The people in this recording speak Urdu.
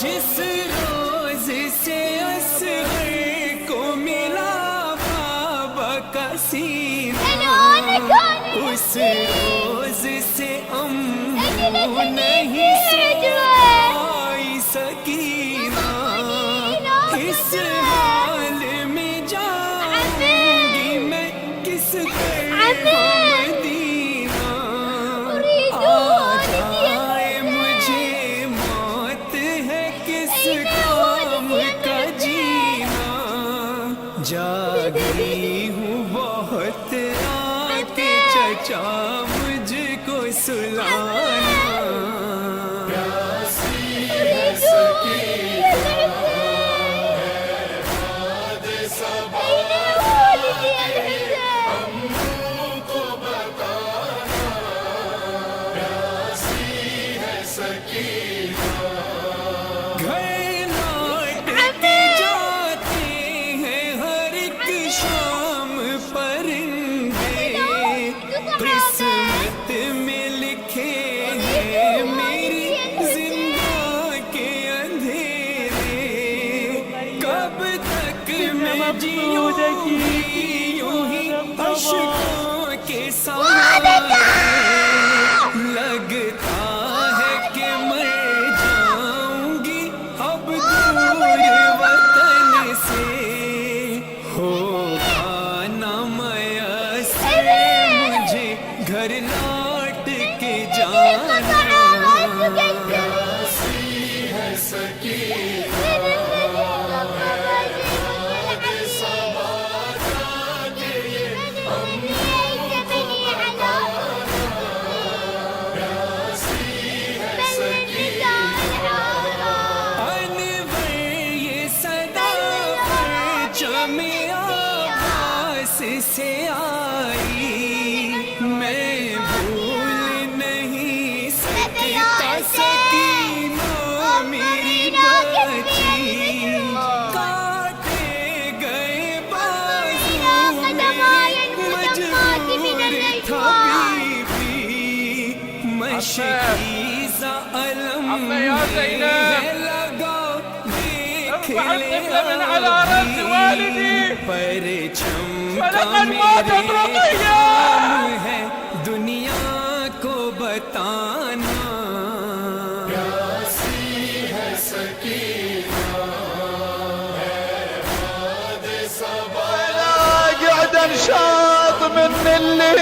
جس روز سے اصغر کو ملا بابا کا سینہ، اس روز سے امو نہیں سوئی سکینہ، اس حال میں جاؤں گی میں کس طرح مدینہ، آ جائے مجھے موت ہے کس کام کا جینا، جاگی ہوں بہت آتے چچا مجھ کو سلانا، قسمت میں لکھے ہیں میری زندہ کے اندھیرے، کب تک میں جیوں گی یوں ہی اشکوں کے سہارے، لگتا ہے کہ مر جاؤں گی اب دور وطن سے، ہوگا نہ میسر گھر لوٹ کے جانا، پیاسی ہے سکینہ سے آئی، میں بھول نہیں سکتا سکینہ میری بچی، کاٹے گئے بازو میرے مجبور تھا بی بی، مشکیزہ علم میں لگا دیکھ لے پرچم کا میرے کام ہے دنیا کو بتانا، پیاسی ہے سکینہ قاعد انشاط من اللي